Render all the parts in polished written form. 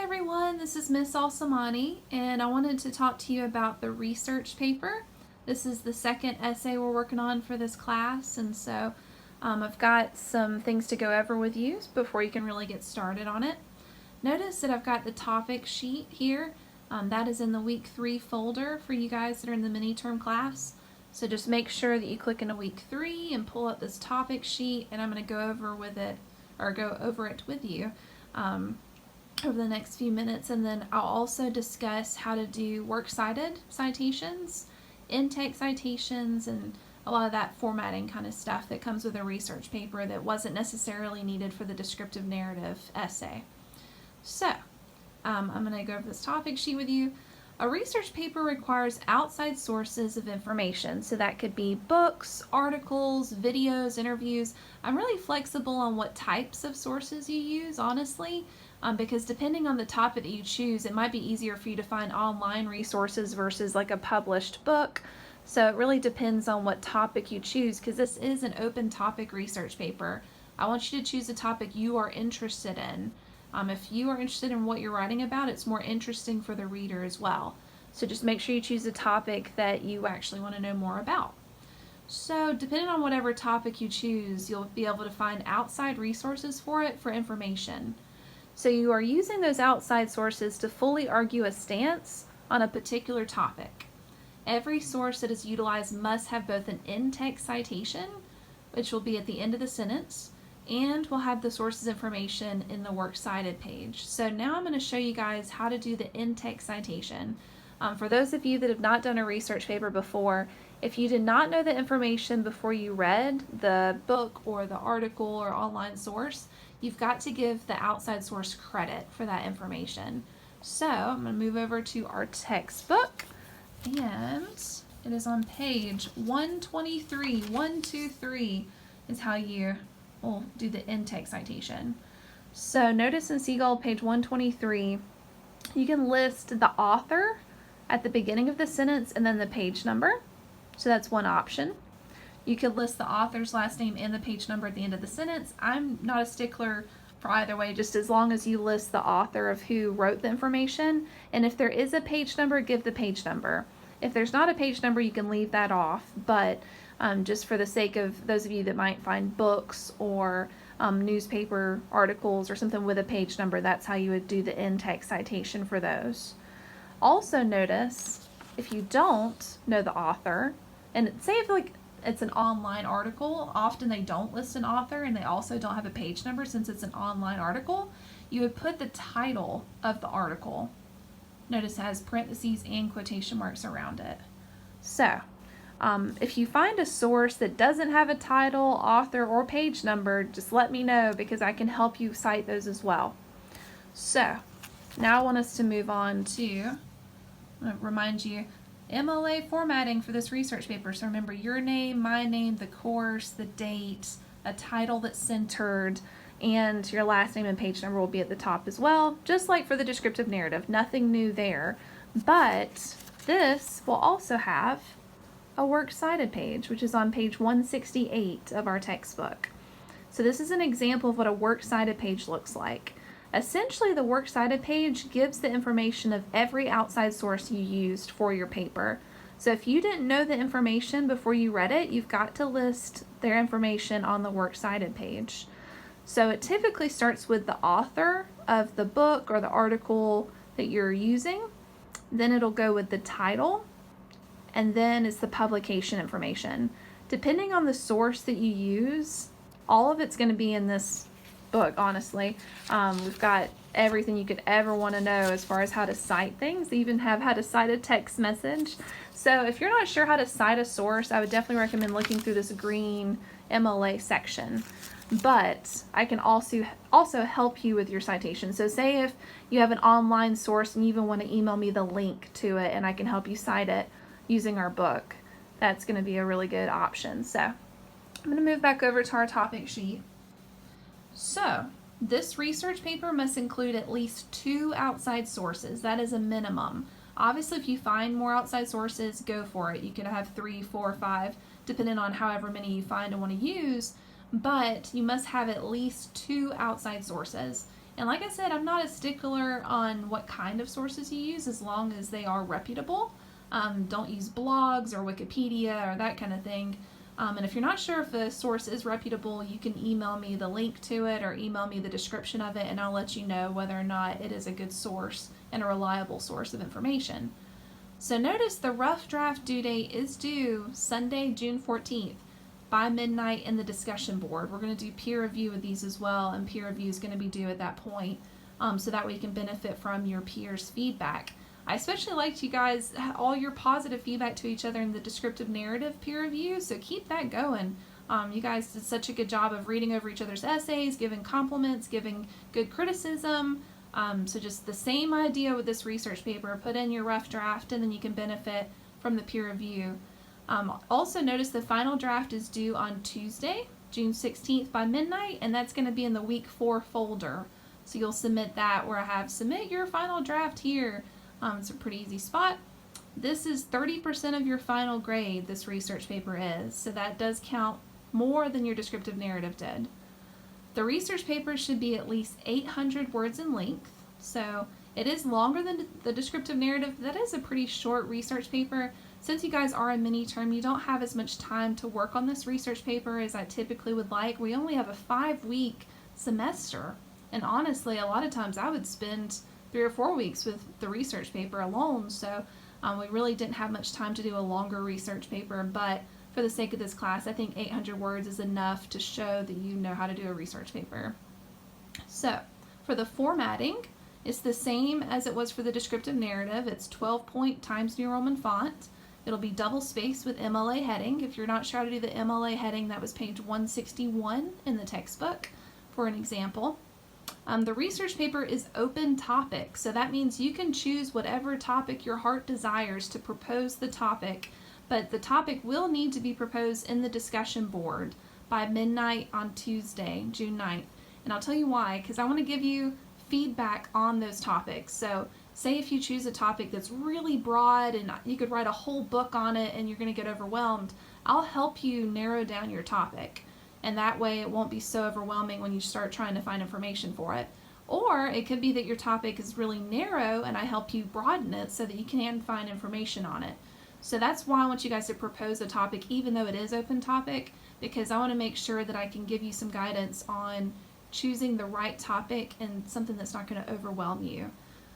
everyone, this is Miss Alsamani, and I wanted to talk to you about the research paper. This is the second essay we're working on for this class, and so I've got some things to go over with you before you can really get started on it. Notice that I've got the topic sheet here. That is in the week 3 folder for you guys that are in the mini-term class. So just make sure that you click into week 3 and pull up this topic sheet, and I'm going to go over it with you over the next few minutes, and then I'll also discuss how to do works cited citations, in-text citations, and a lot of that formatting kind of stuff that comes with a research paper that wasn't necessarily needed for the descriptive narrative essay. So, I'm going to go over this topic sheet with you. A research paper requires outside sources of information, so that could be books, articles, videos, interviews. I'm really flexible on what types of sources you use, honestly, because depending on the topic that you choose, it might be easier for you to find online resources versus like a published book. So it really depends on what topic you choose, because this is an open topic research paper. I want you to choose a topic you are interested in. If you are interested in what you're writing about, it's more interesting for the reader as well. So just make sure you choose a topic that you actually want to know more about. So depending on whatever topic you choose, you'll be able to find outside resources for it for information. So you are using those outside sources to fully argue a stance on a particular topic. Every source that is utilized must have both an in-text citation, which will be at the end of the sentence, and we'll have the source's information in the works cited page. So now I'm going to show you guys how to do the in-text citation. For those of you that have not done a research paper before, if you did not know the information before you read the book or the article or online source, you've got to give the outside source credit for that information. So I'm going to move over to our textbook, and it is on page 123. 123 is how you will do the in-text citation. So notice in Seagull, page 123, you can list the author at the beginning of the sentence and then the page number. So that's one option. You could list the author's last name and the page number at the end of the sentence. I'm not a stickler for either way, just as long as you list the author of who wrote the information. And if there is a page number, give the page number. If there's not a page number, you can leave that off. But just for the sake of those of you that might find books or newspaper articles or something with a page number, that's how you would do the in-text citation for those. Also notice, if you don't know the author, and say if it's an online article, often they don't list an author and they also don't have a page number since it's an online article, you would put the title of the article. Notice it has parentheses and quotation marks around it. So, if you find a source that doesn't have a title, author, or page number, just let me know because I can help you cite those as well. So, now I want us to move on to, I'm going to remind you, MLA formatting for this research paper. So remember your name, my name, the course, the date, a title that's centered, and your last name and page number will be at the top as well, just like for the descriptive narrative. Nothing new there. But this will also have a works cited page, which is on page 168 of our textbook. So this is an example of what a works cited page looks like. Essentially, the works cited page gives the information of every outside source you used for your paper. So if you didn't know the information before you read it, you've got to list their information on the works cited page. So it typically starts with the author of the book or the article that you're using. Then it'll go with the title, and then it's the publication information. Depending on the source that you use, all of it's going to be in this book, honestly. We've got everything you could ever want to know as far as how to cite things. They even have how to cite a text message. So if you're not sure how to cite a source, I would definitely recommend looking through this green MLA section. But I can also help you with your citation. So say if you have an online source and you even want to email me the link to it and I can help you cite it using our book, that's going to be a really good option. So I'm going to move back over to our topic sheet. So, this research paper must include at least 2 outside sources. That is a minimum. Obviously, if you find more outside sources, go for it. You could have 3, 4, 5, depending on however many you find and want to use, but you must have at least 2 outside sources. And like I said, I'm not a stickler on what kind of sources you use as long as they are reputable. Don't use blogs or Wikipedia or that kind of thing. And if you're not sure if a source is reputable, you can email me the link to it or email me the description of it, and I'll let you know whether or not it is a good source and a reliable source of information. So notice the rough draft due date is due Sunday, June 14th by midnight in the discussion board. We're going to do peer review with these as well, and peer review is going to be due at that point, so that way you can benefit from your peers' feedback. I especially liked you guys, all your positive feedback to each other in the descriptive narrative peer review, so keep that going. You guys did such a good job of reading over each other's essays, giving compliments, giving good criticism. So just the same idea with this research paper. Put in your rough draft and then you can benefit from the peer review. Also notice the final draft is due on Tuesday, June 16th by midnight, and that's going to be in the week 4 folder. So you'll submit that where I have submit your final draft here. It's a pretty easy spot. This is 30% of your final grade, this research paper is, so that does count more than your descriptive narrative did. The research paper should be at least 800 words in length, so it is longer than the descriptive narrative. That is a pretty short research paper. Since you guys are a mini-term, you don't have as much time to work on this research paper as I typically would like. We only have a 5-week semester, and honestly, a lot of times I would spend 3 or 4 weeks with the research paper alone, so we really didn't have much time to do a longer research paper, but for the sake of this class, I think 800 words is enough to show that you know how to do a research paper. So, for the formatting, it's the same as it was for the descriptive narrative. It's 12-point Times New Roman font. It'll be double spaced with MLA heading. If you're not sure how to do the MLA heading, that was page 161 in the textbook for an example. The research paper is open topic, so that means you can choose whatever topic your heart desires to propose the topic, but the topic will need to be proposed in the discussion board by midnight on Tuesday, June 9th. And I'll tell you why, because I want to give you feedback on those topics. So say if you choose a topic that's really broad and you could write a whole book on it and you're going to get overwhelmed, I'll help you narrow down your topic. And that way it won't be so overwhelming when you start trying to find information for it. Or it could be that your topic is really narrow and I help you broaden it so that you can find information on it. So that's why I want you guys to propose a topic even though it is open topic, because I want to make sure that I can give you some guidance on choosing the right topic and something that's not going to overwhelm you.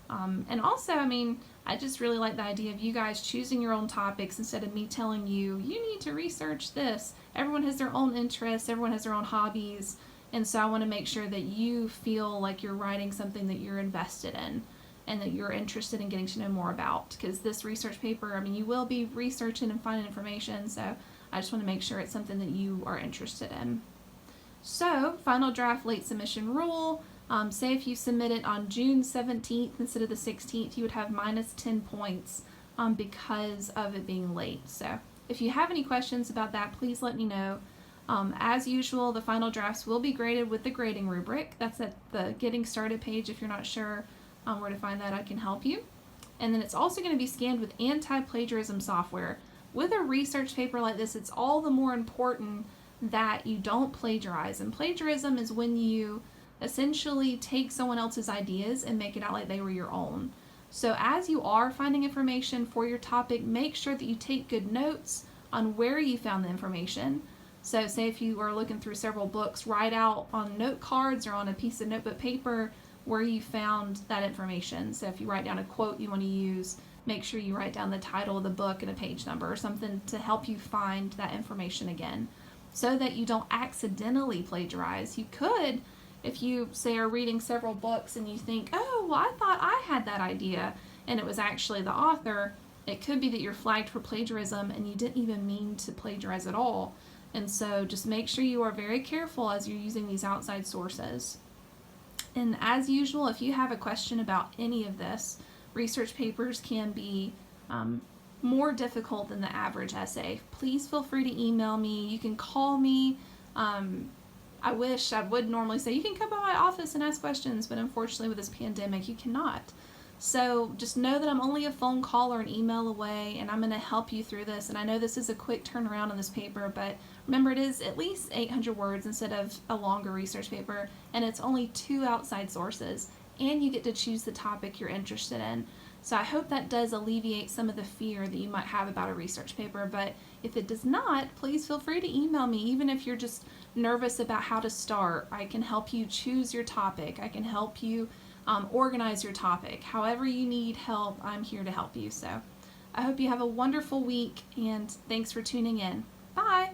And also, I just really like the idea of you guys choosing your own topics instead of me telling you, you need to research this. Everyone has their own interests, everyone has their own hobbies, and so I want to make sure that you feel like you're writing something that you're invested in and that you're interested in getting to know more about. Because this research paper, you will be researching and finding information, so I just want to make sure it's something that you are interested in. So, final draft late submission rule. Say if you submit it on June 17th instead of the 16th, you would have minus 10 points because of it being late. So if you have any questions about that, please let me know. As usual, the final drafts will be graded with the grading rubric. That's at the Getting Started page. If you're not sure where to find that, I can help you. And then it's also going to be scanned with anti-plagiarism software. With a research paper like this, it's all the more important that you don't plagiarize. And plagiarism is when you essentially take someone else's ideas and make it out like they were your own. So as you are finding information for your topic, make sure that you take good notes on where you found the information. So say if you are looking through several books, write out on note cards or on a piece of notebook paper where you found that information. So if you write down a quote you want to use, make sure you write down the title of the book and a page number or something to help you find that information again, so that you don't accidentally plagiarize. You could, if you, say, are reading several books and you think, oh, well, I thought I had that idea, and it was actually the author, it could be that you're flagged for plagiarism and you didn't even mean to plagiarize at all. And so just make sure you are very careful as you're using these outside sources. And as usual, if you have a question about any of this, research papers can be more difficult than the average essay. Please feel free to email me. You can call me. I wish I would normally say you can come by my office and ask questions, but unfortunately with this pandemic you cannot. So just know that I'm only a phone call or an email away, and I'm going to help you through this. And I know this is a quick turnaround on this paper, but Remember, it is at least 800 words instead of a longer research paper, and it's only 2 outside sources, and you get to choose the topic you're interested in. So I hope that does alleviate some of the fear that you might have about a research paper, but if it does not, please feel free to email me, even if you're just nervous about how to start. I can help you choose your topic. I can help you organize your topic. However you need help, I'm here to help you. So I hope you have a wonderful week, and thanks for tuning in. Bye!